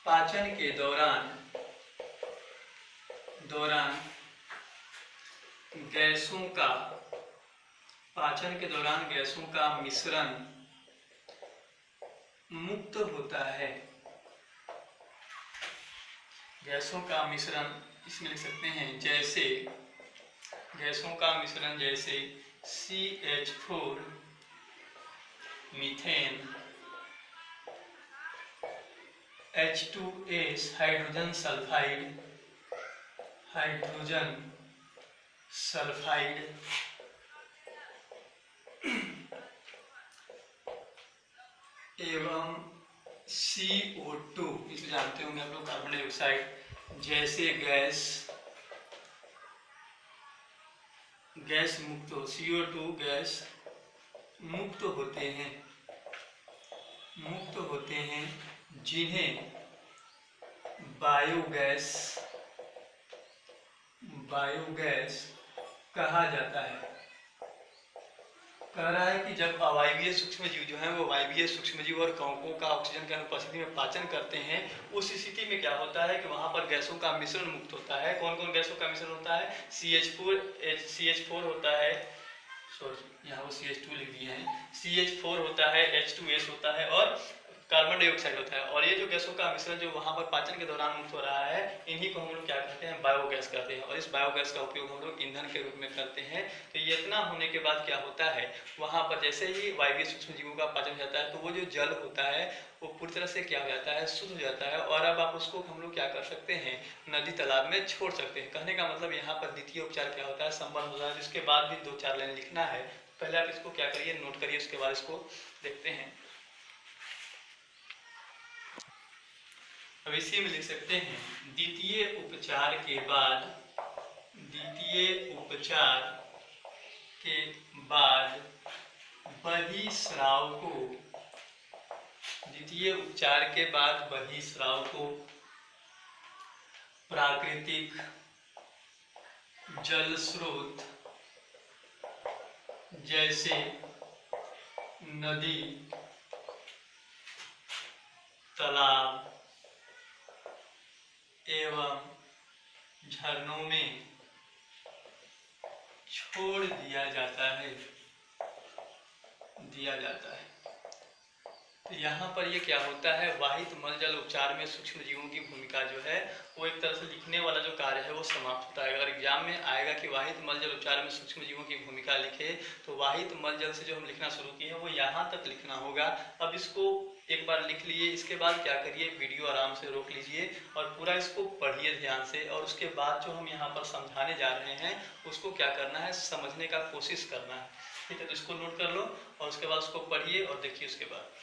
पाचन के दौरान गैसों का, पाचन के दौरान गैसों का मिश्रण मुक्त होता है। गैसों का मिश्रण इसमें लिख सकते हैं जैसे, गैसों का मिश्रण जैसे CH4 methane, H2S hydrogen sulphide एवं CO2, इसे जानते होंगे आप लोग, कार्बन डाइऑक्साइड जैसे गैस मुक्त हो, CO2 गैस मुक्त होते हैं जिन्हें बायोगैस कहा जाता है। कह रहा है कि जब अवायवीय सूक्ष्म जीव जो हैं वो वायवीय सूक्ष्म जीव और कवकों का ऑक्सीजन की अनुपस्थिति में पाचन करते हैं, उस स्थिति में क्या होता है कि वहां पर गैसों का मिश्रण मुक्त होता है। कौन कौन गैसों का मिश्रण होता है? CH4 होता है, सॉरी यहाँ वो CH2 लिख दिए हैं, CH4 होता है, H2S होता है और कार्बन डाइऑक्साइड होता है। और ये जो गैसों का मिश्रण जो वहाँ पर पाचन के दौरान मुक्त हो रहा है, इन्हीं को हम लोग क्या कहते हैं? बायोगैस कहते हैं। और इस बायोगैस का उपयोग हम लोग ईंधन के रूप में करते हैं। तो ये इतना होने के बाद क्या होता है, वहाँ पर जैसे ही वायवीय सूक्ष्म जीवों का पाचन हो जाता है तो वो जो जल होता है वो पूरी तरह से क्या हो जाता है? शुद्ध हो जाता है। और अब आप उसको हम लोग क्या कर सकते हैं? नदी तालाब में छोड़ सकते हैं। कहने का मतलब यहाँ पर द्वितीय उपचार क्या होता है? संपन्न होता है, जिसके बाद भी 2-4 लाइन लिखना है। पहले आप इसको क्या करिए, नोट करिए, उसके बाद इसको देखते हैं। अब इसी में लिख सकते हैं द्वितीय उपचार के बाद बहिस्राव को, द्वितीय उपचार के बाद बहिस्राव को प्राकृतिक जल स्रोत जैसे नदी, तालाब एवं झरनों में छोड़ दिया जाता है। तो यहाँ पर ये क्या होता है, वाहित मल जल उपचार में सूक्ष्म जीवों की भूमिका जो है वो एक तरह से लिखने वाला जो कार्य है वो समाप्त होता है। अगर एग्जाम में आएगा कि वाहित मल जल उपचार में सूक्ष्म जीवों की भूमिका लिखे, तो वाहित मल जल से जो हम लिखना शुरू किए हैं वो यहाँ तक लिखना होगा। अब इसको एक बार लिख लिए, इसके बाद क्या करिए, वीडियो आराम से रोक लीजिए और पूरा इसको पढ़िए ध्यान से। और उसके बाद जो हम यहाँ पर समझाने जा रहे हैं उसको क्या करना है, समझने का कोशिश करना है। ठीक है, तो इसको नोट कर लो और उसके बाद उसको पढ़िए और देखिए उसके बाद।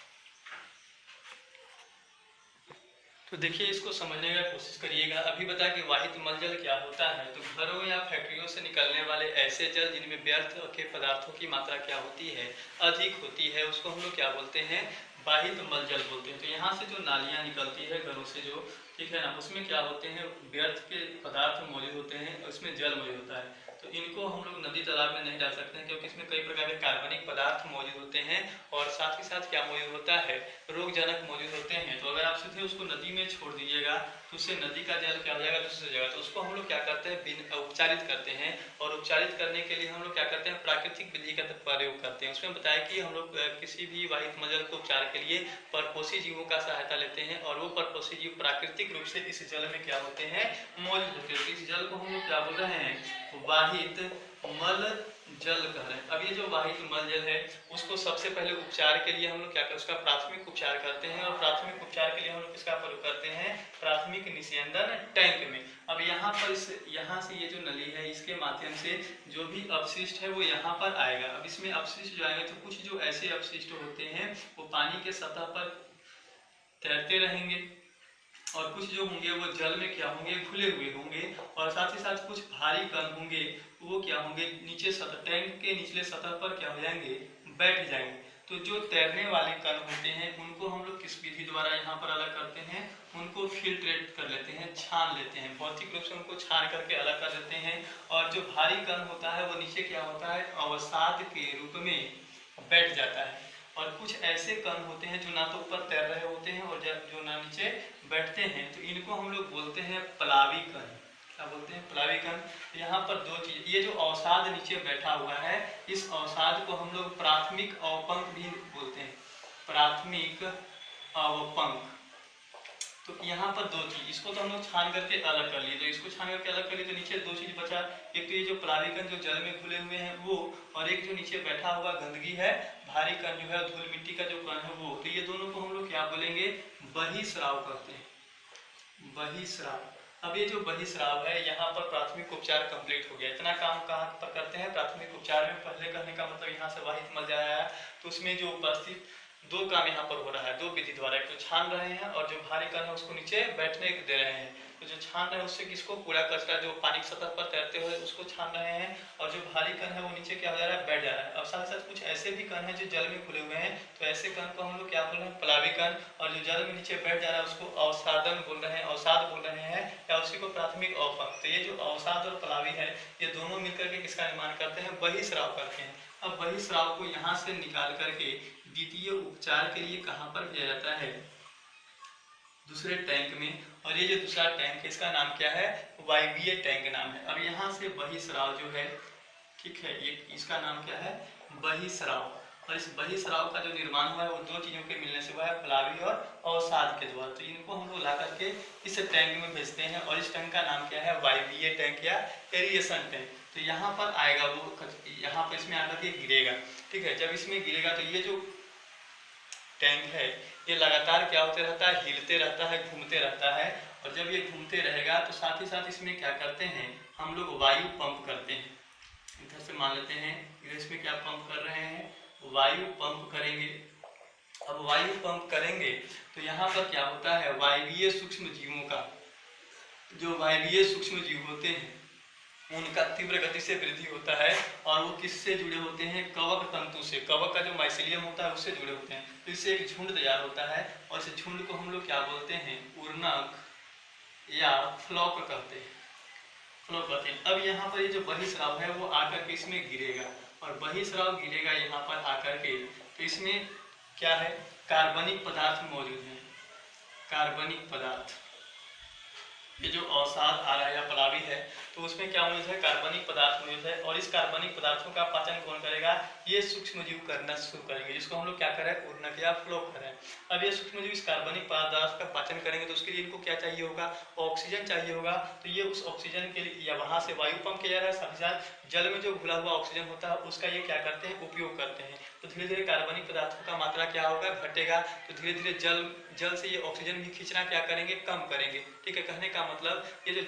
तो देखिए, इसको समझने का कोशिश करिएगा। अभी बता कि वाहित मलजल क्या होता है। तो घरों या फैक्ट्रियों से निकलने वाले ऐसे जल जिनमें व्यर्थ के पदार्थों की मात्रा क्या होती है, अधिक होती है, उसको हम लोग क्या बोलते हैं, वाहित मलजल बोलते हैं। तो यहाँ से जो नालियाँ निकलती है घरों से जो, ठीक है ना, उसमें क्या होते हैं, व्यर्थ के पदार्थ मौजूद होते हैं, उसमें जल मौजूद होता है। तो इनको हम लोग नदी तालाब में नहीं डाल सकते हैं, क्योंकि इसमें कई प्रकार के कार्बनिक पदार्थ मौजूद होते हैं और साथ ही साथ क्या मौजूद होता है, रोगजनक मौजूद होते हैं। तो अगर आप सीधे उसको नदी में छोड़ दीजिएगा तो उससे नदी का जल क्या हो जाएगा, दूसरी जगह। तो उसको हम लोग क्या करते हैं, उपचारित करते हैं। और उपचारित करने के लिए हम लोग क्या करते हैं, प्राकृतिक विधि का प्रयोग करते हैं। उसमें बताया कि हम लोग किसी भी वाहित मलजल को उपचार के लिए परपोषी जीवों का सहायता लेते हैं और वो परपोषी जीव प्राकृतिक रूप से इस जल में क्या होते हैं, मौजूद होते हैं। इस जल को हम लोग क्या बोल रहे हैं, वाहित मल जल कह रहे हैं। अब ये जो वाहित मल जल है उसको सबसे पहले उपचार के लिए हम लोग क्या करते हैं, उसका प्राथमिक उपचार करते हैं। और प्राथमिक उपचार के लिए हम लोग किसका प्रयोग करते हैं, प्राथमिक निस्यंदन टैंक में। अब यहाँ पर यहाँ से ये जो नली है इसके माध्यम से जो भी अपशिष्ट है वो यहाँ पर आएगा। अब इसमें अपशिष्ट जो आएंगे तो कुछ जो ऐसे अपशिष्ट होते हैं वो पानी के सतह पर तैरते रहेंगे और कुछ जो होंगे वो जल में क्या होंगे, घुले हुए होंगे। और साथ ही साथ कुछ भारी कण होंगे वो क्या होंगे, नीचे सतह, टैंक के निचले सतह पर क्या हो जाएंगे, बैठ जाएंगे। तो जो तैरने वाले कण होते हैं उनको हम लोग किस विधि द्वारा यहाँ पर अलग करते हैं, उनको फिल्ट्रेट कर लेते हैं, छान लेते हैं, भौतिक रूप से उनको छान करके अलग कर देते हैं। और जो भारी कण होता है वो नीचे क्या होता है, अवसाद के रूप में बैठ जाता है। और कुछ ऐसे कण होते हैं जो ना तो ऊपर तैर रहे होते हैं और जो ना नीचे बैठते हैं, तो इनको हम लोग बोलते हैं प्लावी कण। क्या बोलते हैं, प्लावी कण। यहाँ पर दो चीज, ये जो अवसाद नीचे बैठा हुआ है इस अवसाद को हम लोग प्राथमिक अवपंक भी बोलते हैं, प्राथमिक अवपंक। तो यहाँ पर दो चीज, इसको तो हम लोग छान करके अलग कर लिए, तो इसको छान करके अलग कर लिए तो नीचे दो चीज बचा, एक तो ये जो प्लावी कण जो जल में घुले हुए हैं वो, और एक जो नीचे बैठा हुआ गंदगी है, भारी कण जो है, धूल मिट्टी का जो कण है वो। तो ये दोनों को हम लोग क्या बोलेंगे, बहिस्राव कहते हैं, बहिस्राव। अब ये जो बहिस्राव है यहाँ पर प्राथमिक उपचार कंप्लीट हो गया। इतना काम कहाँ पर करते हैं, प्राथमिक उपचार में। पहले कहने का मतलब यहाँ से वाहित मल जाया है तो उसमें जो उपस्थित दो काम यहाँ पर हो रहा है, दो विधि द्वारा, एक तो छान रहे हैं और जो भारी कण है उसको नीचे बैठने दे रहे हैं। तो जो छान रहे हैं उससे किसको, कूड़ा कचरा जो पानी की सतह पर तैरते हुए उसको छान रहे हैं, और जो भारी कण है वो नीचे क्या हो जा रहा है, बैठ जा रहा है। और साथ साथ कुछ ऐसे भी कण हैं जो जल में खुले हुए हैं, तो ऐसे कण को हम लोग क्या बोल रहे हैं, प्लावी कण। और जो जल में नीचे बैठ जा रहा है उसको अवसादन बोल रहे हैं, अवसाद बोल रहे हैं, या उसी को प्राथमिक अवपंक। तो ये जो अवसाद और प्लावी है ये दोनों मिलकर के किसका निर्माण करते हैं, बहिस्राव करते हैं। अब बहिस्राव को यहाँ से निकाल करके द्वितीय उपचार के लिए कहाँ पर भेजा जाता है, दूसरे टैंक में। और ये जो दूसरा टैंक है इसका नाम क्या है, वायवीय टैंक नाम है। अब यहाँ से बहिस्राव जो है, ठीक है, ये इसका नाम क्या है, बहिस्राव। और इस बहिस्राव का जो निर्माण हुआ है वो दो चीजों के मिलने से हुआ है, प्लावी और अवसाद के द्वारा। तो इनको हम लोग ला करके इस टैंक में भेजते हैं और इस टैंक का नाम क्या है, वायवीय टैंक या एरिएशन टैंक। तो यहाँ पर आएगा वो, यहाँ पर इसमें आकर के गिरेगा, ठीक है। जब इसमें गिरेगा तो ये जो टैंक है ये लगातार क्या होते रहता है, हिलते रहता है, घूमते रहता है। और जब ये घूमते रहेगा तो साथ ही साथ इसमें क्या करते हैं, हम लोग वायु पंप करते हैं। इधर से मान लेते हैं, इधर इसमें क्या पंप कर रहे हैं, वायु पंप करेंगे। अब वायु पंप करेंगे तो यहाँ पर क्या होता है, वायवीय सूक्ष्म जीवों का, जो वायवीय सूक्ष्म जीव होते हैं उनका तीव्र गति से वृद्धि होता है। और वो किससे जुड़े होते हैं, कवक तंतु से, कवक का जो माइसिलियम होता है उससे जुड़े होते हैं। तो इससे एक झुंड तैयार होता है और इस झुंड को हम लोग क्या बोलते हैं, उर्नक या फ्लॉक कहते हैं, फ्लॉक कहते हैं। अब यहाँ पर ये जो बहिस्राव है वो आकर के इसमें गिरेगा, और बहिस्राव गिरेगा यहाँ पर आकर के, तो इसमें क्या है, कार्बनिक पदार्थ मौजूद है, कार्बनिक पदार्थ। ये जो अवसाद आ रहा है या प्लावी है तो उसमें क्या मौजूद है, कार्बनिक पदार्थ मौजूद है। और इस कार्बनिक पदार्थों का पाचन कौन करेगा, ये सूक्ष्म जीव करना शुरू करेंगे, जिसको हम लोग क्या करें, उर्नक या फ्लॉक करें। अब ये सूक्ष्म जीव इस कार्बनिक पदार्थ का पाचन करेंगे तो उसके लिए इनको क्या चाहिए होगा, ऑक्सीजन चाहिए होगा। तो ये उस ऑक्सीजन के लिए या वहां से वायु पंप किया जा रहा है, साथ ही साथ जल में जो घुला हुआ ऑक्सीजन होता है उसका ये क्या करते हैं, उपयोग करते हैं। तो धीरे धीरे कार्बनिक पदार्थों का मात्रा क्या होगा, घटेगा। तो धीरे धीरे जल से ये ऑक्सीजन भी खींचना क्या करेंगे, कम करेंगे, ठीक है। कहने का मतलब ये जो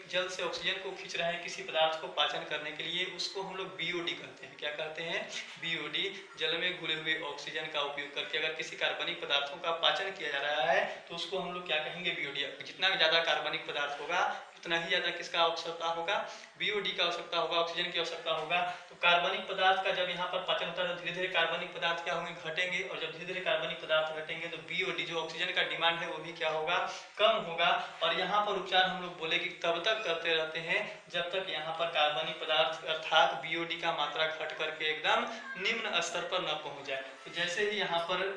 जल से ऑक्सीजन को खींच रहे हैं किसी पदार्थ को पाचन करने के लिए, उसको हम लोग बीओडी कहते हैं। क्या कहते हैं, बीओडी। जल में घुले हुए ऑक्सीजन का उपयोग करके अगर किसी कार्बनिक पदार्थों का पाचन किया जा रहा है तो उसको हम लोग क्या कहेंगे, बीओडी। जितना ज्यादा कार्बनिक पदार्थ होगा उतना ही ज्यादा किसका आवश्यकता होगा, बीओडी का आवश्यकता होगा, ऑक्सीजन की आवश्यकता होगा। तो कार्बनिक पदार्थ का जब यहाँ पर पाचन होता है तो धीरे धीरे कार्बनिक पदार्थ क्या होंगे, घटेंगे। और जब धीरे धीरे कार्बनिक पदार्थ घटेंगे तो बीओडी जो ऑक्सीजन का डिमांड है वो भी क्या होगा, कम होगा। और यहाँ पर उपचार हम लोग बोले कि तब तक करते रहते हैं जब तक यहाँ पर कार्बनिक पदार्थ अर्थात बीओडी का मात्रा घट करके एकदम निम्न स्तर पर न पहुंच जाए। तो जैसे ही यहाँ पर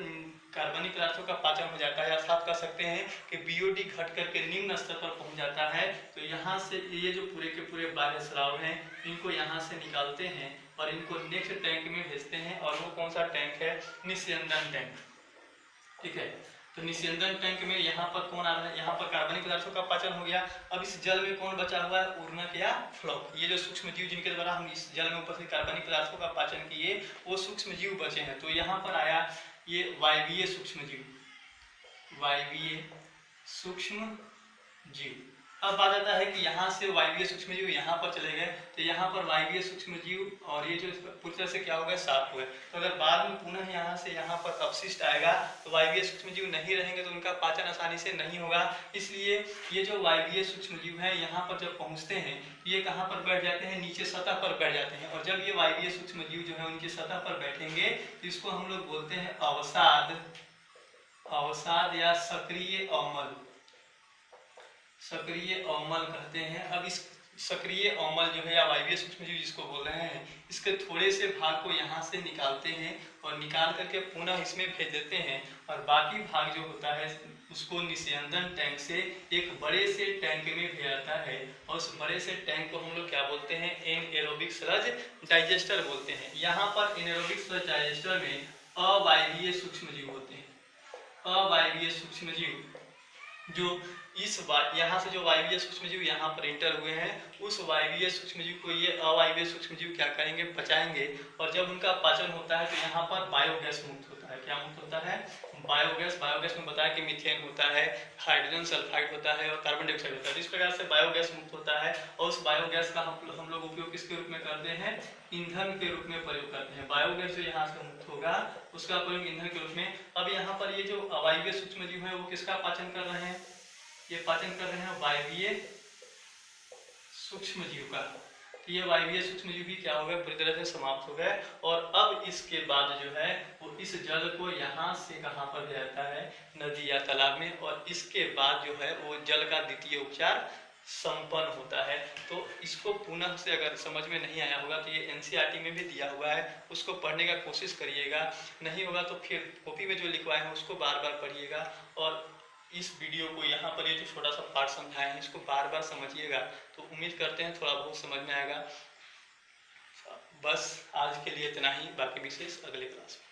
कार्बनिक पदार्थों का पाचन हो जाता है, अर्थात कह सकते हैं कि बीओडी घट करके निम्न स्तर पर पहुंच जाता है, तो यहाँ से ये जो पूरे के पूरे बाह्य स्राव हैं इनको यहाँ से निकालते हैं और इनको नेक्स्ट टैंक में भेजते हैं। और वो कौन सा टैंक है, निस्यंदन टैंक, ठीक है। तो निस्यंदन टैंक में यहाँ पर कौन आ रहा है, यहाँ पर कार्बनिक पदार्थों का पाचन हो गया। अब इस जल में कौन बचा हुआ है, उर्नक या फ्लॉक। ये जो सूक्ष्म जीव जिनके द्वारा हम इस जल में ऊपर से कार्बनिक पदार्थों का पाचन किए वो सूक्ष्म जीव बचे हैं। तो यहाँ पर आया ये वायवीय सूक्ष्म जीव, वायवीय सूक्ष्म जीव। अब बात आता है कि यहाँ से वायवीय सूक्ष्म जीव यहाँ पर चले गए, तो यहाँ पर वायवीय सूक्ष्म जीव और ये जो पूरी तरह से क्या हो गया, साफ हुए। तो अगर बाद में पुनः यहाँ से यहाँ पर अपशिष्ट आएगा तो वायवीय सूक्ष्म जीव नहीं रहेंगे तो उनका पाचन आसानी से नहीं होगा। इसलिए ये जो वायवीय सूक्ष्म जीव है यहाँ पर जब पहुँचते हैं ये कहाँ पर बैठ जाते हैं, नीचे सतह पर बैठ जाते हैं। और जब ये वायवीय सूक्ष्म जीव जो है उनकी सतह पर बैठेंगे तो इसको हम लोग बोलते हैं अवसाद, अवसाद या सक्रिय अवमल, सक्रिय अवमल कहते हैं। अब इस सक्रिय अवमल जो है या वायवीय सूक्ष्मजीव जिसको बोल रहे हैं, इसके थोड़े से भाग को यहाँ से निकालते हैं और निकाल करके पुनः इसमें भेज देते हैं और बाकी भाग जो होता है उसको निस्यंदन टैंक से एक बड़े से टैंक में भेज जाता है। और उस बड़े से टैंक को हम लोग क्या बोलते हैं, एनएरोबिक स्लज डाइजेस्टर बोलते हैं। यहाँ पर एनएरोबिक स्लज डाइजेस्टर में अवायवीय सूक्ष्मजीव होते हैं। अवायवीय सूक्ष्मजीव जो इस यहाँ से जो वायवीय सूक्ष्मजीव यहाँ पर इंटर हुए हैं उस वायवीय सूक्ष्मजीव को ये अवायवीय सूक्ष्मजीव क्या करेंगे, पचाएंगे। और जब उनका पाचन होता है तो यहाँ पर बायोगैस मुक्त होता है। क्या मुक्त होता है, बायोगैस। बायोगैस में बताया कि मीथेन होता है, हाइड्रोजन सल्फाइड होता है और कार्बन डाइऑक्साइड होता है। इस प्रकार से बायोगैस मुक्त होता है और उस बायोगैस का हम लोग उपयोग किसके रूप में करते हैं, ईंधन के रूप में प्रयोग करते हैं। बायोगैस जो यहाँ से मुक्त होगा उसका प्रयोग ईंधन के रूप में। अब यहाँ पर ये जो अवायवीय सूक्ष्मजीव है वो किसका पाचन कर रहे हैं, ये पाचन कर रहे हैं वायवीय सूक्ष्मजीव का। तो ये वायवीय सूक्ष्मजीव भी क्या हो गए, पूरी तरह से समाप्त हो गए। और अब इसके बाद जो है वो इस जल को यहाँ से कहाँ पर जाता है, नदी या तालाब में। और इसके बाद जो है वो जल का द्वितीय उपचार संपन्न होता है। तो इसको पुनः से अगर समझ में नहीं आया होगा तो ये एनसीईआरटी में भी दिया हुआ है, उसको पढ़ने का कोशिश करिएगा। नहीं होगा तो फिर कॉपी में जो लिखवाए हैं उसको बार बार पढ़िएगा। और इस वीडियो को यहाँ पर ये जो छोटा सा पार्ट समझाए हैं इसको बार बार समझिएगा, तो उम्मीद करते हैं थोड़ा बहुत समझ में आएगा। बस आज के लिए इतना ही, बाकी विशेष अगले क्लास में।